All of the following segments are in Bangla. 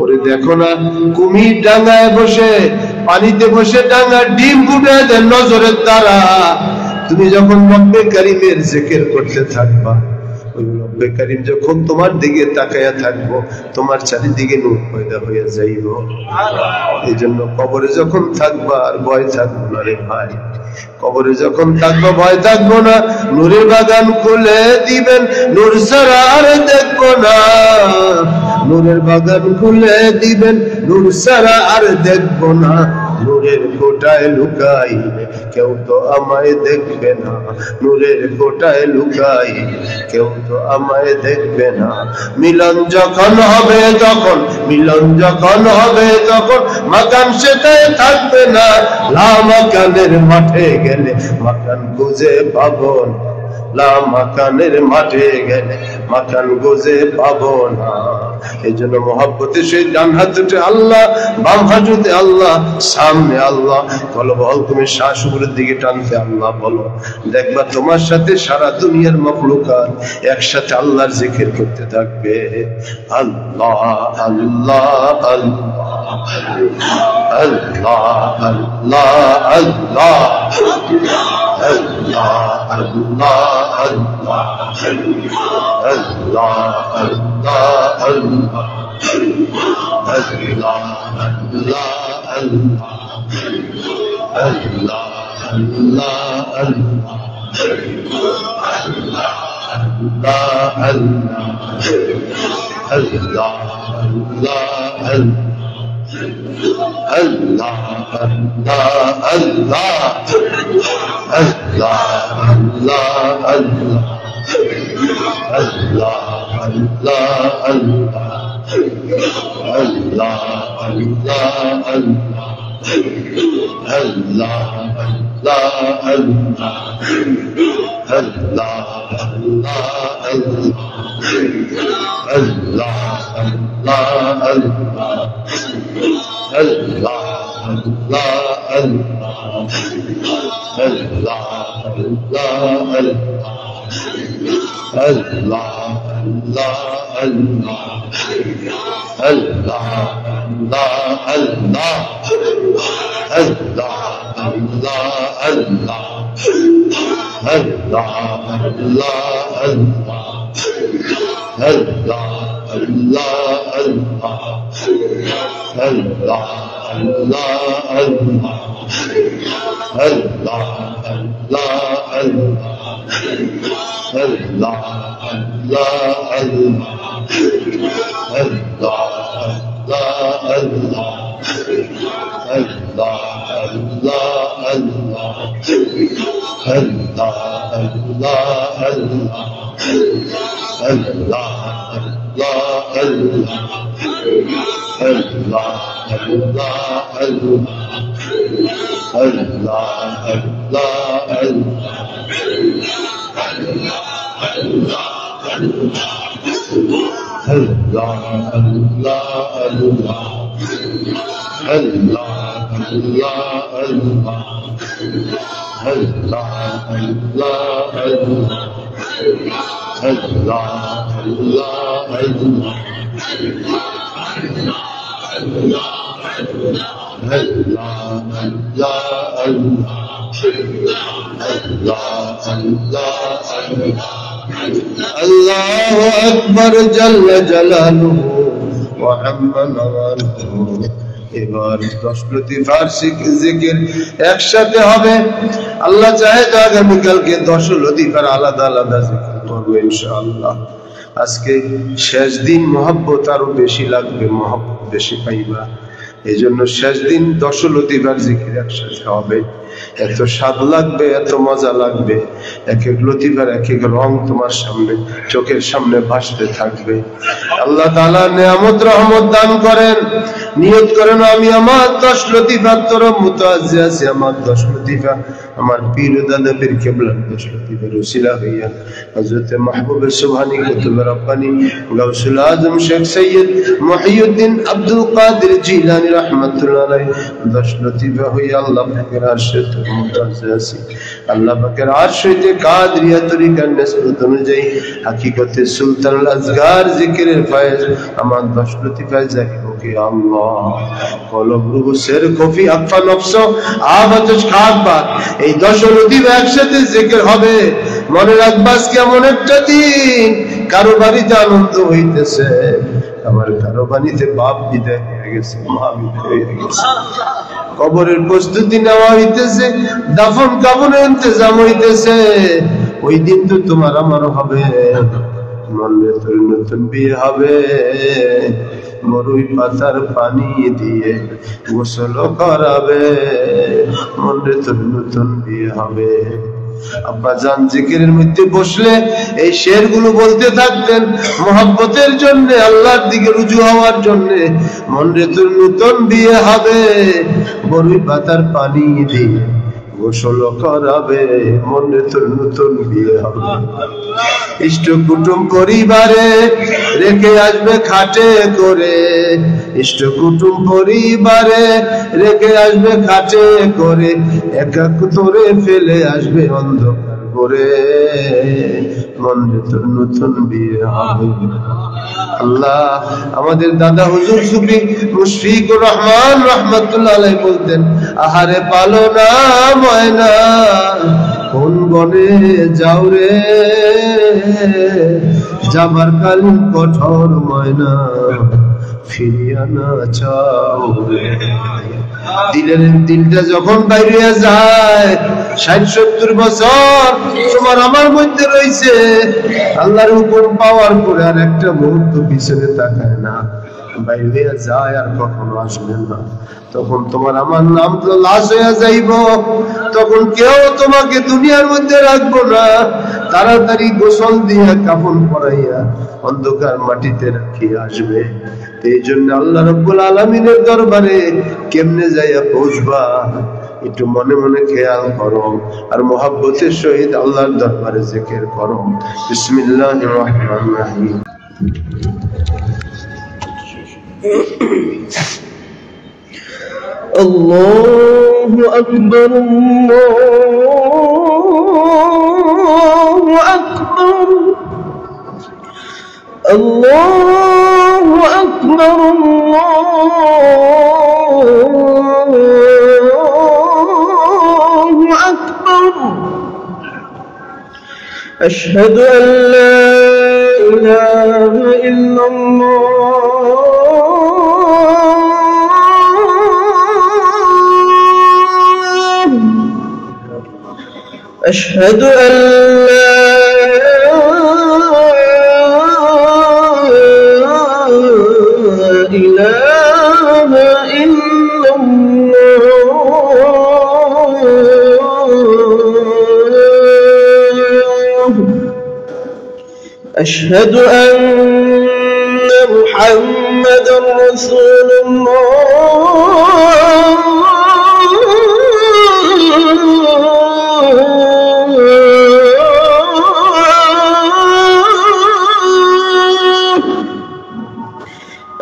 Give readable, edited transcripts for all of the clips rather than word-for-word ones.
ওরে দেখো না কুমির ডাঙ্গায় বসে পানিতে বসে ডাঙ্গার ডিম ফুটে দেন নজরের দ্বারা। তুমি যখন রব্বে কারীমের জিকির করতে থাকবা, ওই রব্বে কারীম যখন তোমার দিকে তাকায়া থাকবো, তোমার চারিদিকে নূর পয়দা হয়ে যাইব। এই জন্য কবরে যখন থাকবা আর ভয় থাকবো না রে ভাই, কবরে যখন থাকবো ভয় থাকবো না। নূরের বাগান খুলে দিবেন, নূর ছাড়া আর দেখবো না। নূরের বাগান খুলে দিবেন, নূর ছাড়া আর দেখবো না। নূরের কোটায় লুকাইলে কেউ তো আমায় দেখবে না। নূরের কোটায় লুকাইলে কেউ তো আমায় দেখবে না। মিলন যখন হবে তখন, মিলন যখন হবে তখন মাকান সেটাই থাকবে না। লা মাকানের মাঠে গেলে মাকান খুঁজে পাবো না। লা মাকানের মাঠে গেলে মাকান খুঁজে পাবো না। এই জন্য মহব্বতে সেই ডান হাত উঠে আল্লাহ, বাম হাত উঠে আল্লাহ, সামনে আল্লাহ বলো। বল তুমি শ্বাস উপরের দিকে টানতে আল্লাহ বলো, দেখবা তোমার সাথে সারা দুনিয়ার মাখলুকাত একসাথে আল্লাহর জিকির করতে থাকবে। আল্লাহ আল্লাহ আল্লাহ আল্লাহ আল্লাহ আল্লাহ আল্লাহ আল্লাহ আল্লাহ আল্লাহ আল্লাহু আকবার জাল্লা জালালুহু ওয়া আম্মা নাওয়ালুহু। এবার 10 লতিফার জিকির একসাথে হবে। আল্লাহ চাহে তো আগামীকালকে 10 লতিফার আলাদা আলাদা জিকির করবো ইনশাআল্লাহ। আজকে শেষ দিন মহব্বত আরো বেশি লাগবে, মহব্বত বেশি পাইবা। এই জন্য শেষ দিন 10 লতিফার জিকির একসাথে হবে। এত স্বাদ লাগবে, এত মজা লাগবে। এক এক লতিফার এক এক রং তোমার সামনে, চোখের সামনে ভাসতে থাকবে। আল্লাহ তাআলা নিয়ামত রহমত দান করেন। নিয়ত করেন আমি আমার 10 লতিফার তরফ মুতাআজ্জি আছি। আমার 10 লতিফা আমার পীর দাদা পীর কেবলা 10 লতিফার ওসিলা হইয়া হযরত মাহবুব সুবহানী কুতুব রব্বানী গাউসুল আজম শেখ সৈয়দ মুহিউদ্দিন আব্দুল কাদের জিলানী রাহমাতুল্লাহ আলাইহি 10 লতিফা হইয়া আল্লাহ পাকের আরশে মুতাআজ্জি আছি। আল্লাহ পাকের আরশ হইতে কাদরিয়া তরিকার নিসবত অনুযায়ী হাকিকতে সুলতানুল আজগার জিকিরের ফায়েজ আমার 10 লতিফায় জারি হোক কি আল্লাহ কলব রুহু সের খফি আফা নফস আবাতশ খাতবাত এই 10 নদী একসাথে জিকির হবে। মনে রাখবাস কেমন একটা দিন কারো বাড়িতে আনন্দ হইতেছে, আমার কারো বাড়িতে বাপ বিদায় হয়ে গেছে, মা বিদায় হয়ে গেছে, কবরের প্রস্তুতি নেওয়া হইতেছে, দাফন কাফনের ইন্তজাম হইতেছে। ওই দিন তো তোমার আমার হবে, মনে তোর নতুন বিয়ে হবে, মরুই পাতার পানি দিয়ে গোসল করাবে, মনে তোর নতুন বিয়ে হবে। আব্বা জান জিকিরের মধ্যে বসলে এই শেরগুলো বলতে থাকতেন মোহাব্বতের জন্য, আল্লাহর দিকে রুজু হওয়ার জন্য। মনে তোর নতুন বিয়ে হবে, মরুই পাতার পানি দিয়ে গোসল করাবে, মনে তোর নতুন বিয়ে হবে। ইষ্ট কুটুম পরিবারে রেখে আসবে খাটে করে, ইষ্ট কুটুম পরিবারে রেখে আসবে খাটে করে, একা তোরে ফেলে আসবে অন্ধকার করে, মনে তোর নতুন বিয়ে হবে। আল্লাহ আমাদের দাদা হুজুর সুফি মুশফিকুর রহমান রাহমাতুল্লাহ আলাইহি বলতেন, আহারে পালো না ময়না কোন বনে যাও রে, যাবার কালীন কঠোর ময়না ফিরিয়া না চাও রে। দিলটা যখন বাইরে যায় 60-70 বছর তোমার আমার মধ্যে রয়েছে, আল্লাহর হুকুম পাওয়ার পরে আর একটা মুহূর্ত পিছনে তাকায় না, বাইরে যায় আর কখনো আসবে না। তখন তোমার আমার নাম তো লাশ হয়ে যাইব, তখন কেউ তোমাকে দুনিয়ার মধ্যে রাখবো না। তাড়াতাড়ি গোসল দিয়া কাফন পরাইয়া অন্ধকার মাটিতে রাখিয়ে আসবে। এই জন্য আল্লাহ রাব্বুল আলামিনের দরবারে কেমনে যাইয়া পৌঁছবা একটু মনে মনে খেয়াল করো, আর মুহাব্বতের সহিত আল্লাহর দরবারে জিকির করো। বিসমিল্লাহির রহমানির রহিম। আল্লাহু আকবার, আল্লাহু আকবার, আল্লাহু আকবার, আল্লাহু আকবার। আশহাদু আন লা ইলাহা ইল্লাল্লাহ, أشهد أن لا إله إلا الله، أشهد أن محمدا رسول الله،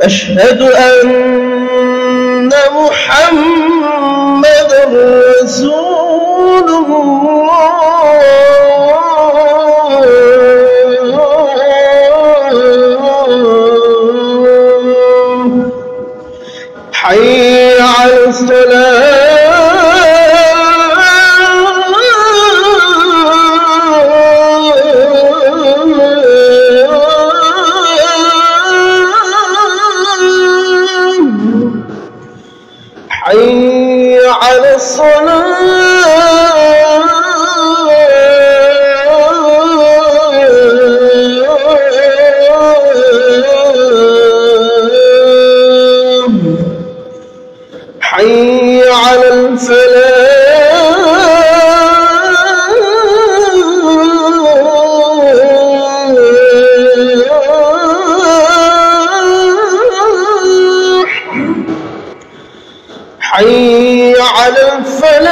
أشهد أن محمدا رسول الله، حي على الصلاة، حي على الصلاة، حي على الفلاح، حي على الفلاح.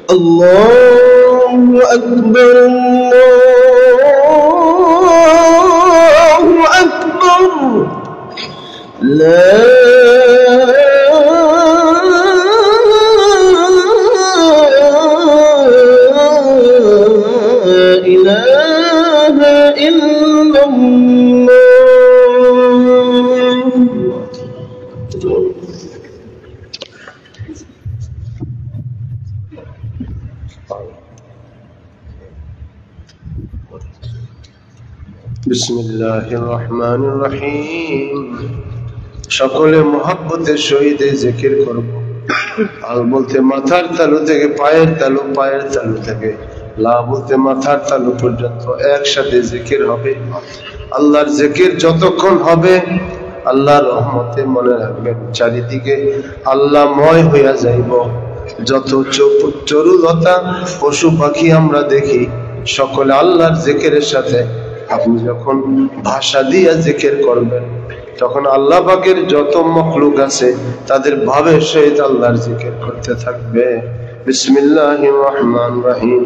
الله أكبر، الله أكبر، لا বিসমিল্লাহির রহমানির রহিম। সকলে মুহাব্বতের সহিত জিকির করব। আল বলতে মাথার তালু থেকে পায়ের তালু, পায়ের তালু থেকে লা বলতে মাথার তালু পর্যন্ত একসাথে জিকির হবে। আল্লাহর জিকির যতক্ষণ হবে আল্লাহর রহমতে, মনে রাখবেন, চারিদিকে আল্লাহময় হইয়া যাইব। যত চরুলতা পশু পাখি আমরা দেখি, সকলে আল্লাহর জিকিরের সাথে আপনি যখন ভাষা দিয়ে জিকির করবেন, তখন আল্লাহ পাকের যত মখলুক আছে তাদের ভাবের সহিত আল্লাহর জিকির করতে থাকবে। বিসমিল্লাহির রহমানির রহিম।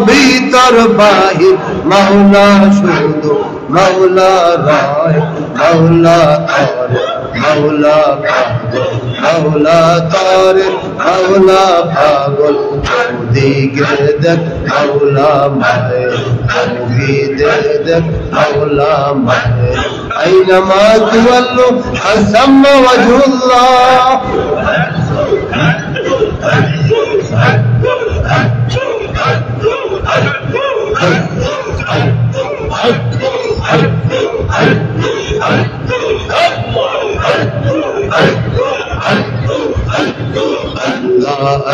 ভিতর বাহির মাওলা শুধু মাওলা রায়, মাওলা করে মাওলা পাগল, মাওলা তারে মাওলা পাগল। দিকে দেখ মাওলা মায়ের, দিকে দেখ মাওলা মায়ের। আইনামা তুওয়াল্লু ফাসাম্মা ওয়াজহুল্লাহ।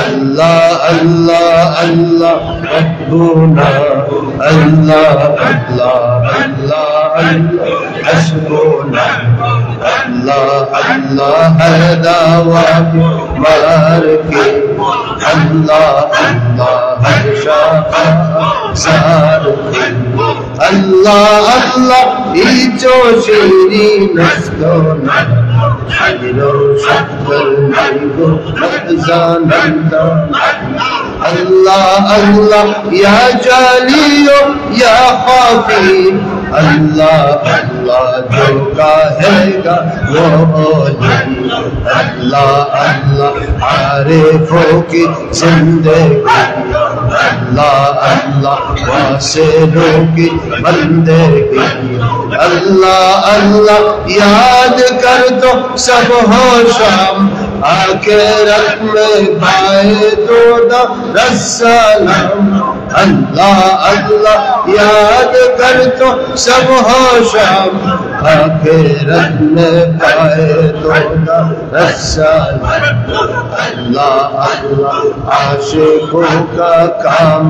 Allah Allah Allah Rabbuna Allah Allah Allah Allah Hasbuna Allah Allah hada wa marki Allah Allah harsha sarki Allah Allah ijo shiri nastona Hajro shakal jaigo zananda Allah Allah ya jaliyo ya khafi Allah Allah jo kahega wo hoji Allah Allah arifo ki zindagi Allah Allah wasilo ki bandegi Allah Allah yaad kar to sab ho sham आखिरत में पाए तो दरसलाम अल्लाह अल्लाह याद कर तो सब हो शाम आखिरत में पाए तो दरसलाम अल्लाह अल्लाह आशिकों का काम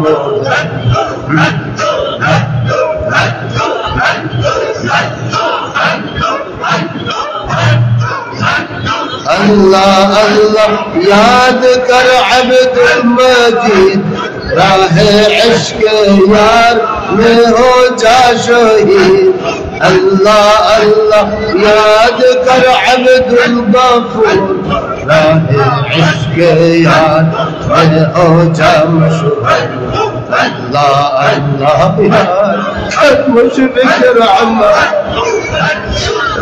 अल्लाह अल्लाह याद कर अब्दुल मजीद राहे इश्क यार में हो जा शहीद अल्लाह अल्लाह याद कर अब्दुल गफूर राहे इश्क यार में हो जा मशहूर अल्लाह अल्लाह यार मुशफिक रहमान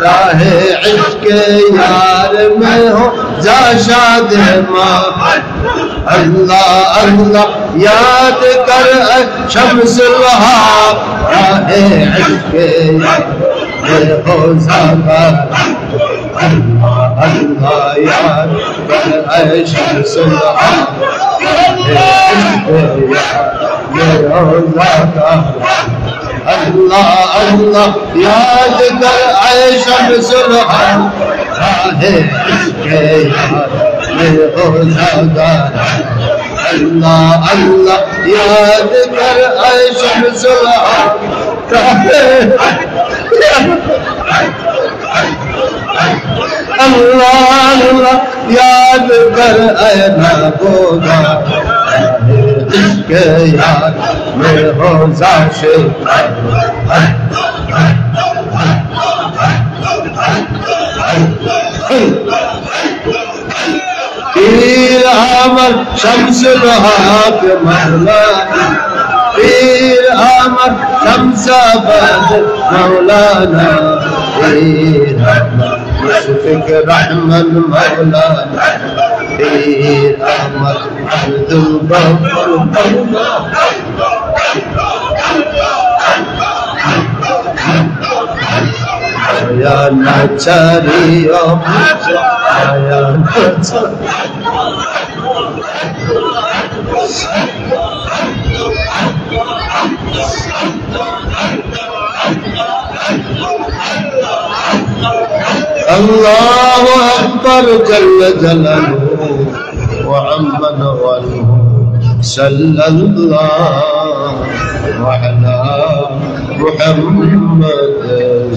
राहे इश्क यार में हो जा शाद माँ अल्लाह अल्लाह याद कर शम्सुल वहाब राहे इश्क यार में हो जागा अल्लाह अल्लाह याद कर शम्सुल वहाब राहे इश्क यार में हो जागा अल्लाह अल्लाह याद कर आए शम्सुल वहाब राहे इश्क यार में हो जागा अल्लाह अल्लाह याद कर आए शमसुल हक अल्लाह अल्लाह याद कर आए नाबोगा इश्क़ यार में हो जाशे पीर अहमद शमसुल हक मौलाना पीर अहमद शमसाबाद मौलाना पीर अहमद मुशफ़िक़ रहमान मौलाना पीर अहमद अब्दुल गफ्फार मौलाना या नाचारियो या अल्लाहु अकबर जल्ल जलालुहु व अम्मा नवालुहु सल्लल्लाहु अलैहि मुहम्मद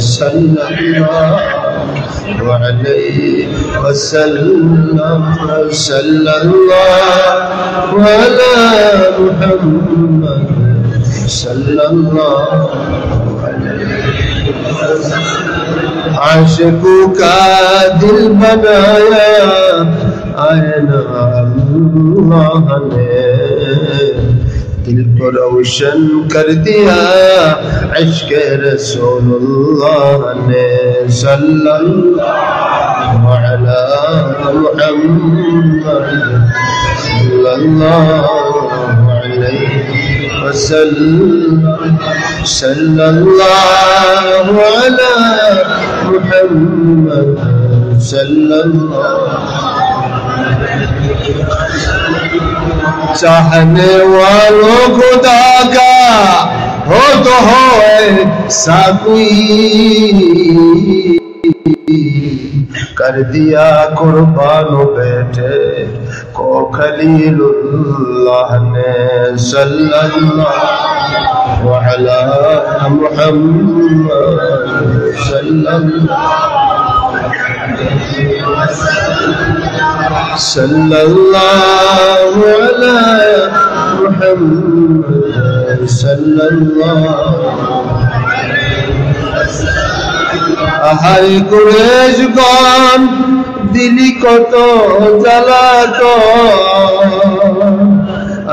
सल्लल्लाहु अलैहि वसल्लम सल्लल्लाहु अलैहि मुहम्मद सल्लल्लाहु अलैहि वसल्लम आशिकों का दिल बनाया आईना अल्लाह ने दिल को रोशन कर दिया इश्क़ रसूलुल्लाह ने सल्लल्लाहु अलैहि मुहम्मद सल्लल्लाहु अलैहि वसल्लम सल्लल्लाहु अलैहि मुहम्मद सल्लल्लाहु चाहने वालों खुदा का हो तो हो ऐसा कोई कर दिया कुर्बान बेटे को खलीलुल्लाह ने सल्लल्लाहु अलैहि मुहम्मद सल्लल्लाहु अलैहि मुहम्मद सल्लल्लाहु আহার কুরেশ গণ দিলি কত জ্বালাতন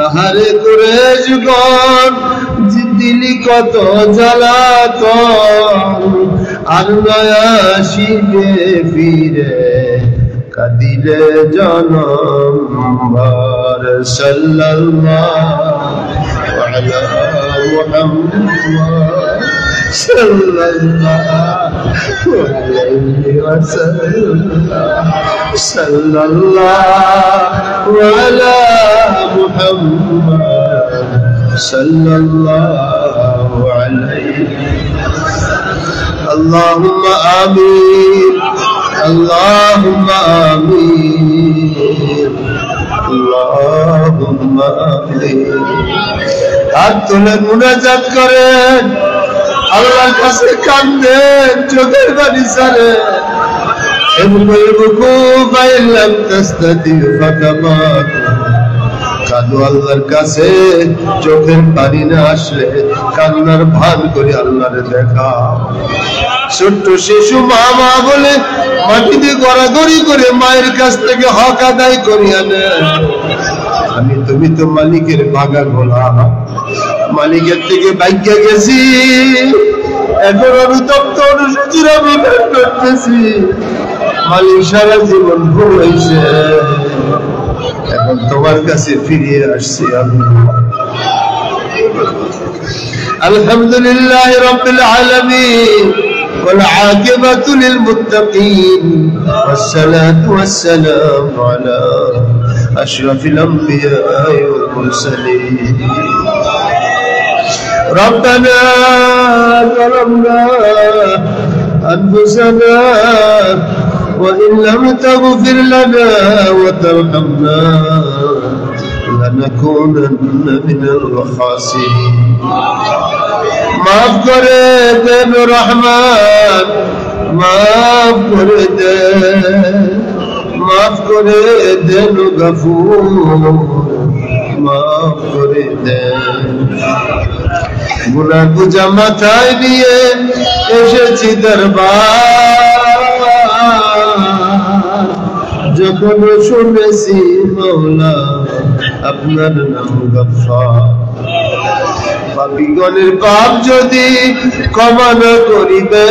আহার কুরেশ গণ দিলি কত জ্বালাতন আর নয়া শিবে ফিরে কাদিলে জনম ভর সাল্লাল্লাহু আলাইহি মুহাম্মদ सल्लल्लाहु अलैहि वसल्लम सल्लल्लाहु अला मुहम्मद सल्लल्लाहु अलैहि अल्लाहुम्मा आमीन अल्लाहुम्मा आमीन अल्लाहुम्मा आमीन हाथ तुले मुनाजात करें আল্লাহর কাছে কান্দেন চোখের পানি ছাড়ে কাঁদো আল্লাহর কাছে চোখের পানি না আসলে কান্নার ভান করে আল্লাহরে দেখা ছোট্ট শিশু মা মা বলে মাটিতে গড়াগড়ি করে মায়ের কাছ থেকে হক আদায় করি আনে আমি তুমি তো মালিকের ভাগা গোলাম মালিকের থেকে ভাগ্যে গেছি এখন অনুতপ্ত অনুসূচির অভিমান করতেছি মালিক সারা জীবন ঘুমাইছে এখন তোমার কাছে ফিরে আসছি আমি আলহামদুলিল্লাহ রাব্বিল আলামিন والعاقبة للمتقين والصلاة والسلام على أشرف الأنبياء والمرسلين ربنا ظلمنا أنفسنا وإن لم تغفر لنا وترحمنا لنكونن من الخاسرين মাফ করে দেন রহমান মাফ করে দেন মাফ করে দেন গফুর মাফ করে দেন গুনাহ বুঝা মাথায় নিয়ে এসেছি দরবার যখন শুনেছি মওলা আপনার নাম গফফার পাপীগণের পাপ যদি ক্ষমা না করিবে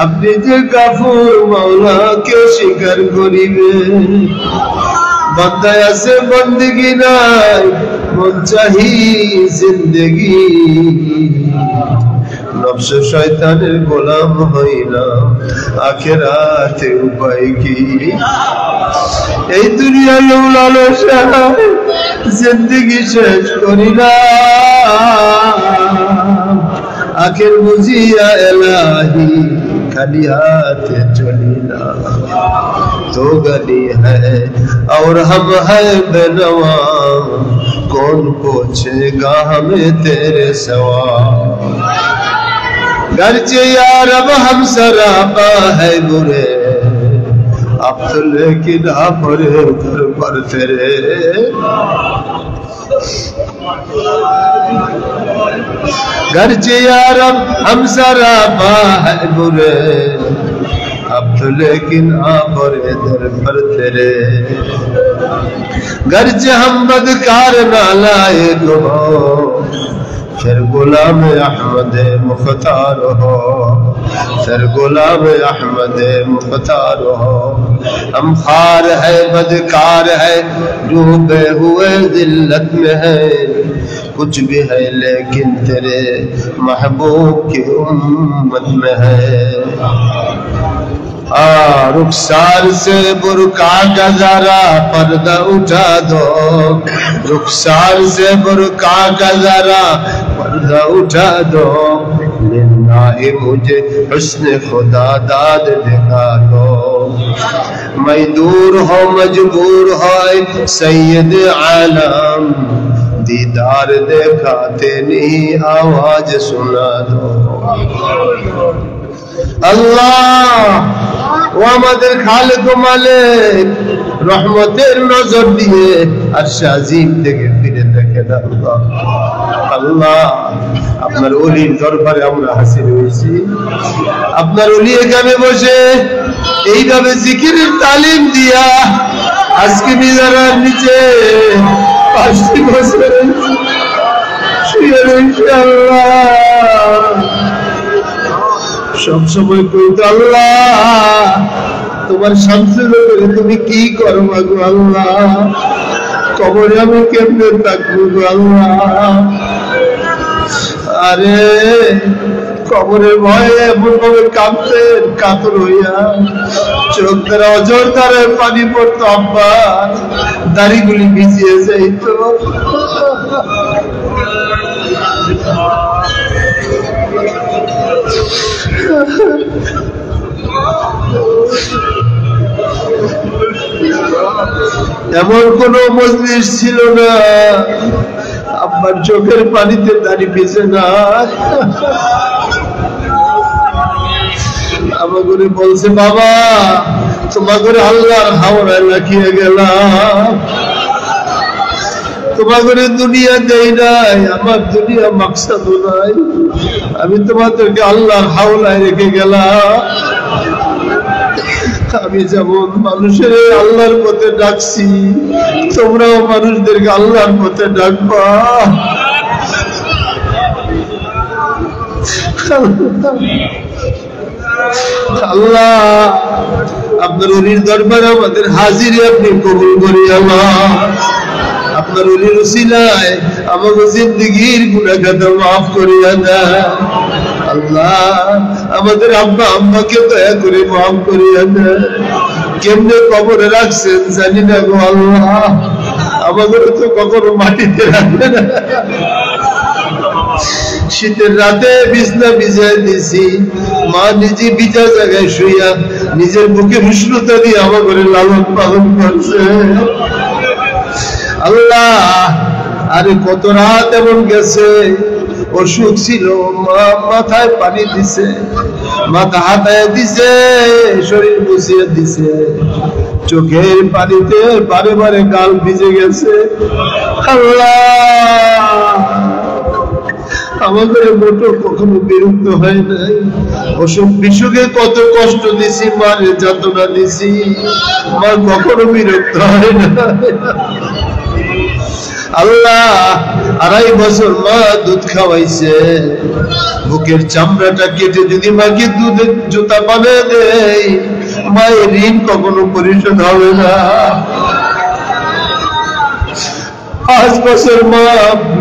আপনি যে গফুর মওলা কে স্বীকার করিবে বান্দায় আছে বন্দেগি নাই মন চাহি জিন্দেগি নফস শয়তানের গোলাম হইলাম আখিরাতে উপায় কি এই দুনিয়া লালসা জিন্দেগি শেষ করিলাম আখির বুঝিয়া এলাহি খালি হাতে চলিলাম तो गली है और हम है बेनवा कौन पूछेगा हमें तेरे सवा गर्चे यार अब हम सरापा है बुरे अब तो लेकिन परे घर पर तेरे गर्चे यार अब हम सरापा है बुरे अब तो लेकिन आप और इधर पर तेरे गर्ज हम बदकार ना लाए हो फिर गुलाम अहमद मुख्तार हो फिर गुलाम अहमद मुख्तार हो हम खार है बदकार है डूबे हुए जिल्लत में है कुछ भी है लेकिन तेरे महबूब की उम्मत में है रुखसार से बुरका का जरा पर्दा उठा दो रुखसार से बुरका का जरा पर्दा उठा दो लेना ही मुझे हुस्न खुदा दाद दिखा दो मैं दूर हो मजबूर हो सैयद आलम दीदार देखाते नहीं आवाज सुना दो আল্লাহ ও আমাদের খালেক ও মালিক রহমতের নজর দিয়ে আরশ আজিম থেকে ফিরে দেখেন আল্লাহ আল্লাহ আপনার ওলির দরবারে আমরা হাজির হয়েছি আপনার ওলি এখানে বসে এইভাবে জিকিরের তালিম দিয়া আজকে মিজারার নিচে 5টি বছর শুয়ে রয়েছে আল্লাহ সব সময় কইতো আল্লাহ তোমার শামসুল করে তুমি কি করো গো আল্লাহ কবরে আমি কেমনে থাকবো গো আল্লাহ আরে কবরের ভয়ে এমন ভাবে কাঁদতেন কাতর হইয়া চোখ দ্বারা অজর দ্বারা পানি পড়তো আব্বা দাড়িগুলি ভিজিয়ে যাইতো এমন কোন মজলিস ছিল না আব্বার চোখের পানিতে দাড়ি ভিজে না আমাকে বলছে বাবা তোমাকে আল্লাহর হাওলায় লাগিয়ে গেলাম তোমাকে দুনিয়া দেই নাই আমার দুনিয়া মাকসাদ নাই আমি তোমাদেরকে আল্লাহর হাওলায় রেখে গেলাম আমি যেমন মানুষের আল্লাহর পথে ডাকছি তোমরাও মানুষদেরকে আল্লাহর পথে ডাকবা আল্লাহ আপনার ওলির দরবারে আমাদের হাজিরি আপনি কবুল করি আল্লাহ আপনার ওলির উসিলায় আমাকে জিন্দেগীর গুনাহ খাতা মাফ করিয়া দেন আল্লাহ আমাদের আব্বা আম্মাকে দয়া করে মাফ করিয়া দেন কেমনে কবরে রাখছেন জানি না গো আল্লাহ আমাদের তো কখনো মাটিতে রাখবে না শীতের রাতে বিছনা বিছাই দিছি, মা নিজে ভিজা জায়গায় শুইয়া নিজের বুকে উষ্ণতা দিয়ে আমার ঘরে লালন পালন করছে। আল্লাহ, আরে কত রাত এমন গেছে, অসুখ ছিল, মা মাথায় পানি দিছে, মাথা হাতায় দিছে, শরীর মুছিয়ে দিছে, চোখের পানিতে বারে বারে গাল ভিজে গেছে। আল্লাহ, আমাদের মোটো কখনো বিরক্ত হয় নাই। অসুখ বিসুখে কত কষ্ট দিছি, মারে যাতনা দিছি, মা কখনো বিরক্ত হয় না। আল্লাহ, 2.5 বছর মা দুধ খাওয়াইছে, বুকের চামড়াটা কেটে যদি মাকে দুধের জুতা বানিয়ে দেয়, মায়ের ঋণ কখনো পরিশোধ হবে না। 5 বছর মা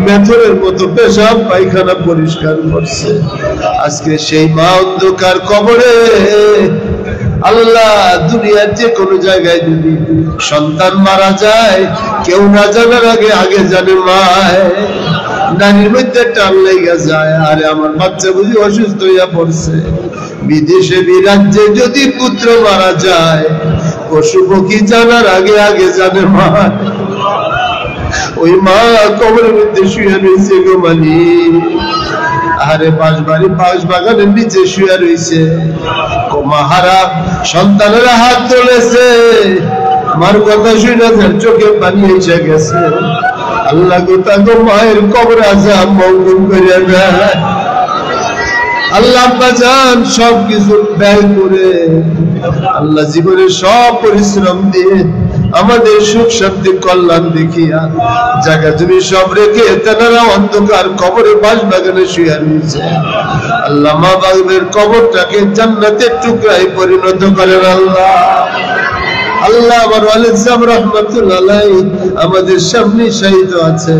মেথরের মতো পেশাব পায়খানা পরিষ্কার করছে। আজকে সেই মা অন্ধকার কবরে। আল্লাহ, দুনিয়ার যে কোনো জায়গায় যদি সন্তান মারা যায়, কেউ না জানার আগে আগে জানে মায়। নানির মধ্যে টান লেগে যায়, আরে আমার বাচ্চা বুঝি অসুস্থ হইয়া পড়ছে। বিদেশে বিরাজ্যে যদি পুত্র মারা যায়, পশু পক্ষী জানার আগে আগে জানে মায়। ওই মা কবরের মধ্যে শুয়ে রয়েছে গো মালিক। আরে বাঁশ বাগানের নিচে শুয়ে রয়েছে, মাহারা সন্তানেরা হাত তুলেছে, মার কথা শুনে তার চোখে পানি এসে গেছে। আল্লাহ গো, তাকে মায়ের কবর আযাব মঙ্গল করে দেয়। আল্লাহ বাজান সব কিছু ব্যয় করে, আল্লাহ জীবনের সব পরিশ্রম দিয়ে আমাদের সুখ শান্তি কল্যাণ দেখিয়া জায়গা তুমি সব রেখে তারা অন্ধকার কবরে বাঁশ বাগানে শুয়ে রয়েছে। আল্লাহ, মা বাবার কবরটাকে জান্নাতের টুকরায় পরিণত করেন। আল্লাহ, আল্লাহ, আমার ওয়ালিদ সাহেব রহমাতুল্লাহ আলাইহি আমাদের সামনে শহীদ আছে।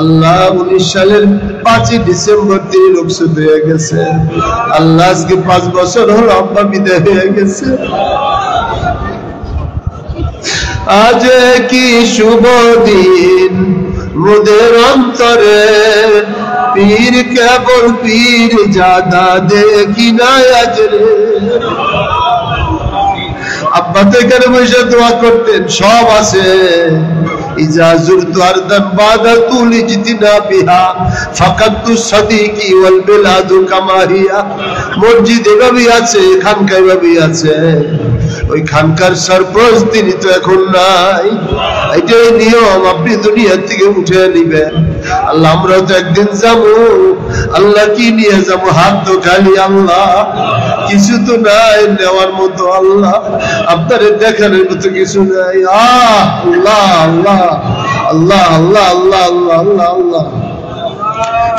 আল্লাহ, 19 সালের 5 ডিসেম্বর তিনি রুখসত হয়ে গেছে। আল্লাহ, আজকে 5 বছর হলো আব্বা বিদায় হয়ে গেছে। আজ কি শুভ দিন মোদের অন্তরে, পীর কেবল পীর জাদা দেখি না আজ রে। আব্বা তো এখানে বসে দোয়া করতেন, সব আছে। ইজা যুরতু আরদান বাদা তুলি জিতিনা বিহা ফাকাতু সাদিকি ওয়াল বিলাদু কামা হিয়া। মসজিদ এভাবেই আছে, খানকা এভাবেই আছে। ওই খানকার সরপঞ্চ তিনি তো এখন নাই। এটাই নিয়ম, আপনি দুনিয়া থেকে উঠে নিবেন। আল্লাহ, আমরা তো একদিন যাবো। আল্লাহ, কি নিয়ে যাবো? হাত তো খালি। আল্লাহ, কিছু তো নাই নেওয়ার মতো। আল্লাহ, আপনার দেখানোর মতো কিছু নাই। আল্লাহ আল্লাহ আল্লাহ আল্লাহ আল্লাহ আল্লাহ আল্লাহ আল্লাহ,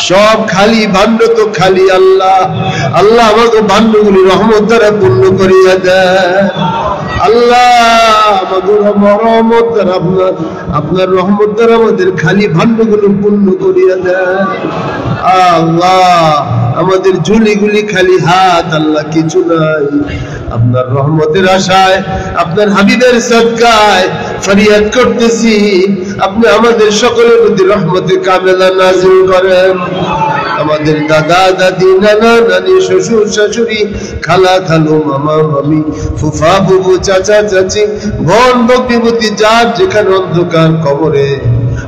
সব খালি, ভাণ্ড তো খালি। আল্লাহ, আল্লাহ আমাকে ভাণ্ডগুলি রহমত দ্বারা পূর্ণ করিয়া দেন। আল্লাহ, আমাদের রহমত দ্বারা, আপনার রহমত দ্বারা আমাদের খালি ভাণ্ডগুলো পূর্ণ করিয়া দেন। আল্লাহ, আমাদের ঝুলিগুলি খালি হাত। আল্লাহ, কিছু নাই। আপনার রহমতের আশায়, আপনার হাবিবের সদকায় ফরিয়াদ করতেছি, আপনি আমাদের সকলের প্রতি রহমতে কামেলা নাজিল করেন। আমাদের দাদা দাদি, নানা নানি, শ্বশুর শাশুড়ি, খালা খালু, মামা মামি, ফুফা বুবু, চাচা চাচি, বোন ভগ্নিপতি, যার যেখানে অন্ধকার কবরে,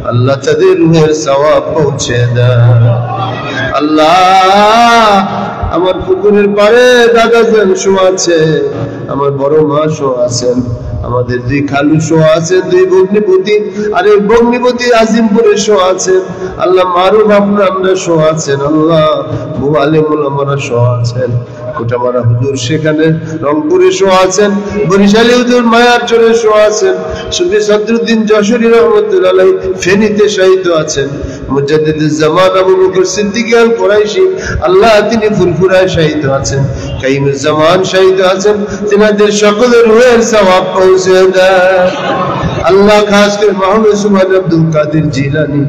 আল্লাহ তাদের রুহের সওয়াব পৌঁছে দেন। আল্লাহ, আমার পুকুরের পাড়ে দাদা যান শোয়া আছে, আমার বড় মা শোয়া আছেন, আমাদের 2 খালু শোয়া আছে, 2 ভগ্নিপতি, আর এই ভগ্নিপতি আজিমপুরে শোয়া আছেন। আল্লাহ, মারুফ আমরা শোয়া আছেন। আল্লাহ, বহু আলেম ওলামারা শোয়া আছেন। কোটামারা হুজুর সেখানে রংপুরে শোয়া আছেন, বরিশালী হুজুর মায়ারচরে শোয়া আছেন, সুফি সদরুদ্দিন যশোরী রহমতুল্লাহ আলাইহি ফেনীতে শহীদ আছেন, মুজাদ্দিদুজ জামান আবু বকর সিদ্দিক আল কুরাইশি, আল্লাহ, তিনি ফুরফুরায় শহীদ আছেন, কাইমুজ জামান শহীদ আছেন। তিনাদের সকলের রুহের সওয়াব পৌঁছে দেন। अल्लाह खास कर मोहम्मद सुभान अब्दुल कादिर जिलानी,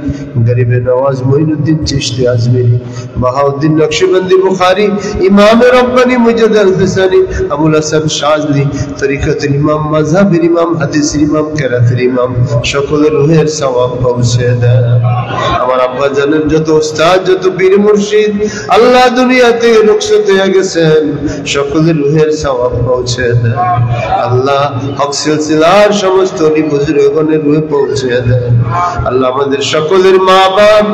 गरीब नवाज मोइनुद्दीन चिश्ती अजमेरी, बहाउद्दीन नक्शबंदी बुखारी, इमाम रब्बानी मुजद्दिद अल-फिसानी, अबुल हसन शाज़ली, तरीक़तुल इमाम, मज़हबुल इमाम, हादीসের ইমাম, কেরাতের ইমাম, সকলের রুহের সওয়াব পৌঁছে দেন। আমার আব্বা জানেন যত উস্তাদ, যত পীর মুর্শিদ আল্লাহ দুনিয়াতে রুখসত হয়ে গেছেন, সকলের রুহের সওয়াব পৌঁছে দেন। আল্লাহ হক সিলসিলার সমস্ত ওলি বুজুর্গগণের রুহে পৌঁছে দেন। আল্লাহ আমাদের সকলের মা বাপ,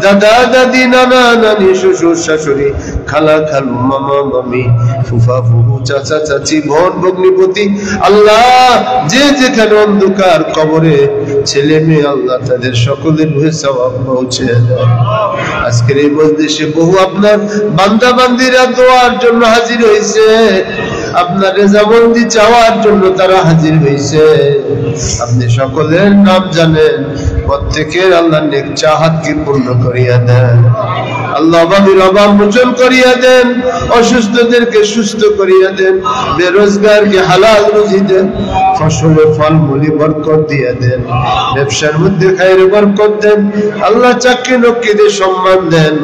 দাদা দাদি, নানা নানি, শ্বশুর শাশুড়ি, খালা খালু, মামা মামি, ফুফা ফুফু, চাচা চাচি, বোন ভগ্নিপতি, আল্লাহ যে যেখানে অন্ধকার কবরে ছেলে মেয়ে, আল্লাহ তাদের সকলের রুহে সওয়াব পৌঁছে দেন। আজকের এই মজলিসে বহু আপনার বান্দা বান্দিরা দোয়ার জন্য হাজির হয়েছে, আপনার রেজামন্দি চাওয়ার জন্য তারা হাজির হয়েছে। আপনি সকলের নাম জানেন, প্রত্যেকের আল্লাহ নেক চাহাতকে পূর্ণ করিয়া দেন। আল্লাহ অভাবীর অভাব মোচন করিয়া দেন, অসুস্থদেরকে সুস্থ করিয়া দেন, বেরোজগারকে হালাল রুজি দেন, ফসলে ফল মূলি বরকত দিয়ে দেন, ব্যবসার মধ্যে খায়ের বরকত দেন। আল্লাহ চাকরি নক্কিদের সম্মান দেন,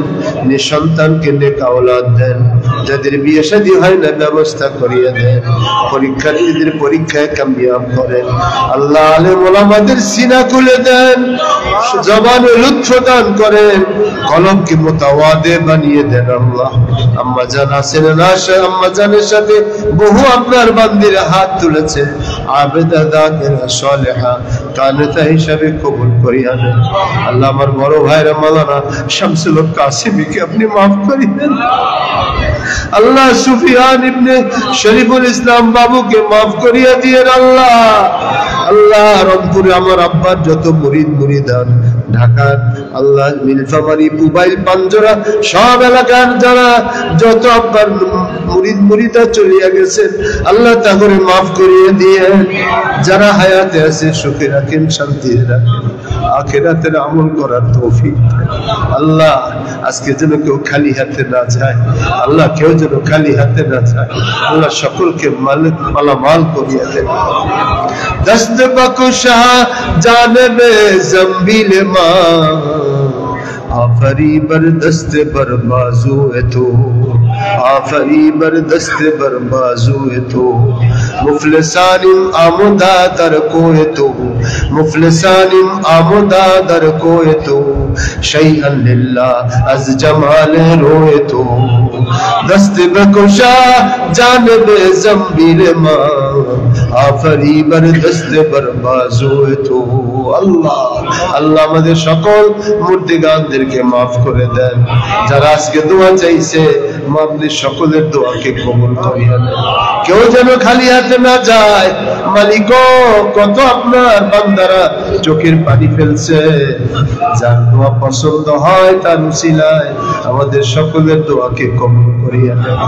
নিঃসন্তানকে নেক আওলাদ দেন, যাদের বিয়ে শাদী হয় না ব্যবস্থা করিয়া দেন, পরীক্ষার্থীদের পরীক্ষায় কামিয়াব করেন। আল্লাহ আলেম ওলামাদের সিনা খুলে দেন, জবানে লুৎফ দান করেন, কলমকে মুতাওয়াদে বানিয়ে দেন। আল্লাহ আম্মা জান আছেন না, আম্মা জানের সাথে বহু আপনার বান্দিরা হাত তুলেছে, আবেদা দাকিরা সালেহা কানেতা হিসাবে কবুল করিয়া নেন। আল্লাহ আমার বড় ভাইরা মাওলানা শামসুল হক কাসিমিকে আপনি মাফ করে দেন। আল্লাহ সুফিয়ান ইবনে শরীফুল ইসলাম বাবুকে মাফ করিয়া দিয়েন। আল্লাহ আল্লাহ রংপুরে আমার আব্বার যত মুরিদ মুরিদান, ঢাকার আল্লাহ মিলফামারী, পুবাইল, পাঞ্জরা সব এলাকার যারা যত আব্বার মুরিদ মুরিদা চলিয়া গেছেন, আল্লাহ তা করে মাফ করিয়ে দিয়ে, যারা হায়াতে আছে সুখে রাখেন, শান্তি রাখেন, আখিরাতের আমল করার তৌফিক দেন। আল্লাহ আজকে যেন কেউ খালি হাতে না যায়, আল্লাহ কেউ যেন খালি হাতে না যায়, আল্লাহ সকলকে মালামাল করিয়া দেন। দস্ত বকুশা জানবে জম্বিল মা, आफरी बर दस्त बर बाजू तो, आफरी बर दस्त बर बाजू तो, मुफलिसानिम आमुदा दर कोए तो, मुफलिसानिम आमुदा दर कोए तो, शैअन लिल्लाह अज जमाल रोए तो, दस्त बकुशा जानबे जम्बिल मा, आफरी बर दस्त बर बाजू तो। আল্লাহ আল্লাহ আমাদের সকল মুর্দিগানদেরকে মাফ করে দেন। যারা আজকে দোয়া চাইছে, আপনি সকলের দোয়াকে কবুল করিয়া নেন। কেউ যেন খালি হাতে না যায়। মালিক কত আপনার বান্দারা চোখের পানি ফেলছে, যার দোয়া পছন্দ হয় তার উসিলায় আমাদের সকলের দোয়াকে কবুল করিয়া নেন।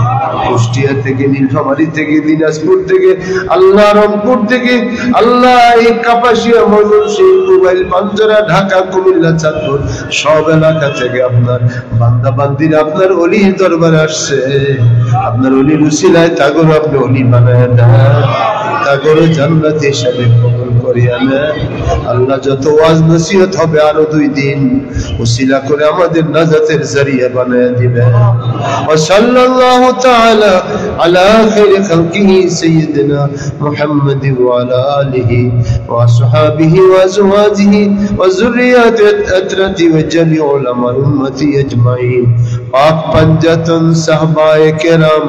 কুষ্টিয়া থেকে, নীলফামারী থেকে, দিনাজপুর থেকে, আল্লাহ রংপুর থেকে, আল্লাহ এই কাপাসিয়া, ময়মনসিংহ, পুবাইল, পাঞ্জরা, ঢাকা, কুমিল্লা, চাঁদপুর সব এলাকা থেকে আপনার বান্দা বান্দিরা আপনার ওলি দরবারে আসছে। আপনার ওলির উসিলায় তাগর আপনি ওলি বানায় দেন, তাগর জান্নাত হিসাবে কবুল করিয়া নেন। আল্লাহ যত ওয়াজ নসিহত হবে আরো 2 দিন উসিলা করে আমাদের নাজাতের জরিয়া বানায় দিবেন। ওয়া সাল্লাল্লাহু তাআলা আলা খায়রি খালকিহি সাইয়্যিদিনা মুহাম্মাদ ওয়া আলা আলিহি ওয়া আসহাবিহি ওয়া আজওয়াজিহি ওয়া যুররিয়াতিহি আতরাতি ওয়া জামিউ উলামা উম্মতি আজমাইন। পাক পাঞ্জাতন সাহাবায়ে কেরাম,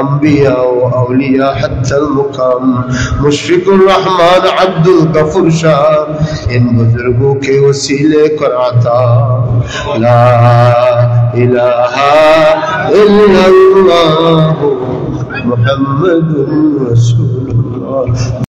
अंबिया व औलिया हत्तल मुकाम, मुशफिकुर रहमान अब्दुल गफूर शाह, इन बुजुर्गों के वसीले कर आता। ला इलाहा इल्लल्लाह मुहम्मदुर रसूलुल्लाह।